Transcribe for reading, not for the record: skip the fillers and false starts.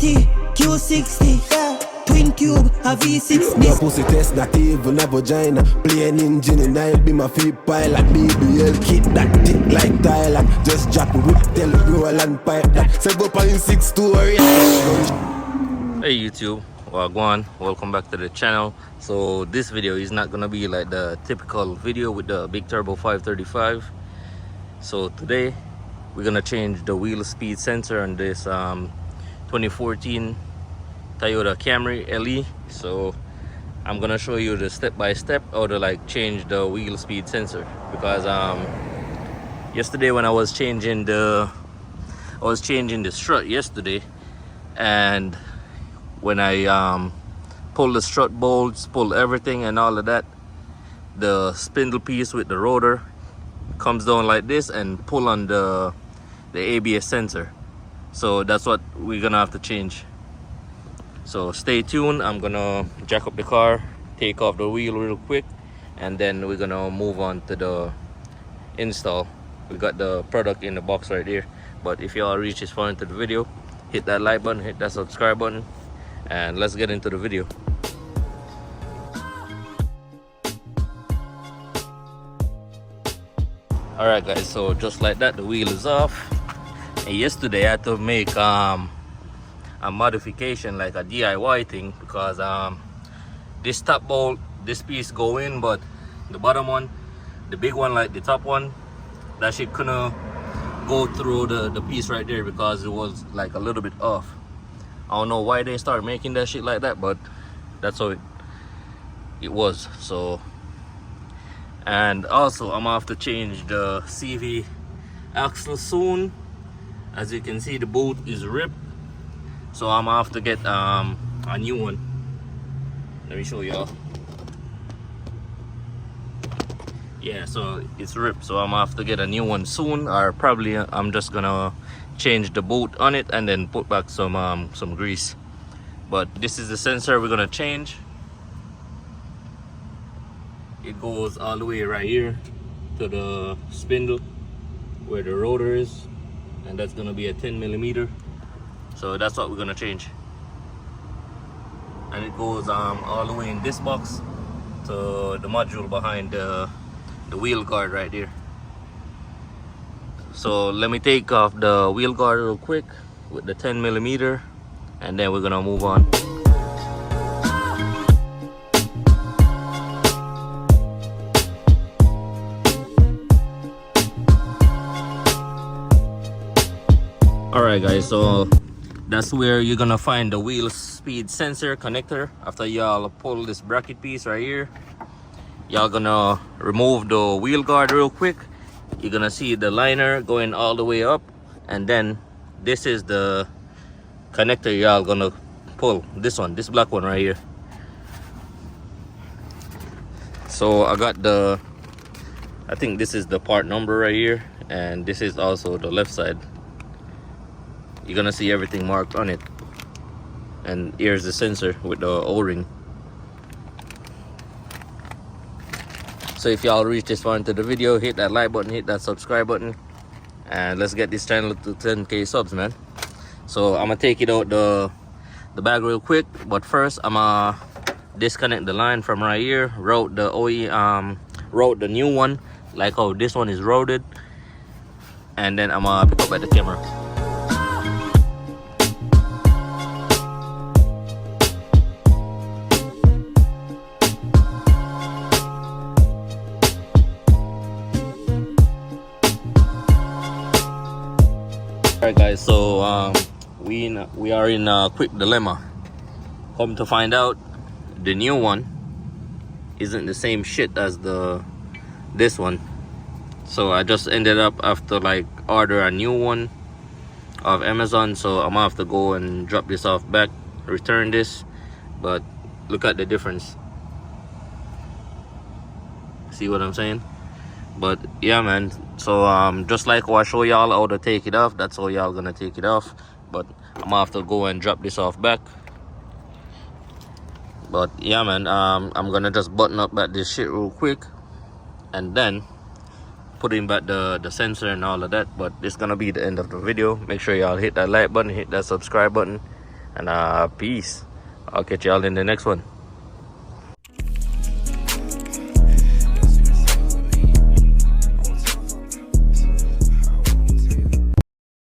380 Q60, yeah. Twin tube, a V6. No pussy test, not even a vagina. Plain engine in it, be my feet pilot. BBL kit that tick like Thailand. Just drop it, whip, tell it, roll and pipe that. 7.6 story. Hey YouTube, Wagwan, welcome back to the channel. So this video is not gonna be like the typical video with the big turbo 535. So today we're gonna change the wheel speed sensor on this 2014 Toyota Camry LE. So I'm gonna show you the step-by-step how to like change the wheel speed sensor, because yesterday when I was changing the strut yesterday, and when I pull the strut bolts, pull everything and all of that, the spindle piece with the rotor comes down like this and pull on the ABS sensor. So that's what we're gonna have to change. So stay tuned. I'm gonna jack up the car, take off the wheel real quick, and then we're gonna move on to the install. We got the product in the box right here. But if y'all reach this far into the video, hit that like button, hit that subscribe button, and let's get into the video. Alright guys, so just like that, the wheel is off. And yesterday I had to make a modification, like a DIY thing, because this top bolt, this piece go in, but the bottom one, the big one, like the top one, that shit couldn't go through the piece right there because it was like a little bit off. I don't know why they start making that shit like that, but that's how it was. So, and also I'm gonna have to change the CV axle soon. As you can see, the bolt is ripped, so I'm gonna have to get a new one. Let me show y'all. Yeah, so it's ripped, so I'm gonna have to get a new one soon, or probably I'm just gonna change the bolt on it and then put back some grease. But this is the sensor we're gonna change. It goes all the way right here to the spindle where the rotor is, and that's gonna be a 10mm. So that's what we're gonna change. And it goes all the way in this box to the module behind the wheel guard right there. So let me take off the wheel guard real quick with the 10mm, and then we're gonna move on. Alright guys, so that's where you're gonna find the wheel speed sensor connector. After y'all pull this bracket piece right here, y'all gonna remove the wheel guard real quick. You're gonna see the liner going all the way up, and then this is the connector y'all gonna pull. This one, this black one right here. So I got I think this is the part number right here, and this is also the left side. You're gonna see everything marked on it, and here's the sensor with the O-ring. So if y'all reach this far into the video, hit that like button, hit that subscribe button, and let's get this channel to 10k subs, man. So I'm gonna take it out the bag real quick, but first I'm gonna disconnect the line from right here, route the new one like how this one is routed, and then I'm gonna pick up at the camera. Alright guys, so we are in a quick dilemma. Come to find out, the new one isn't the same shit as this one. So I just ended up after like order a new one of Amazon, so I'm gonna have to go and drop this off back, return this. But look at the difference. See what I'm saying? But yeah man, so just like how I show y'all how to take it off, that's how y'all gonna take it off. But I'm gonna have to go and drop this off back. But yeah man, I'm gonna just button up back this shit real quick, and then putting back the sensor and all of that. But it's gonna be the end of the video. Make sure y'all hit that like button, hit that subscribe button, And peace. I'll catch y'all in the next one.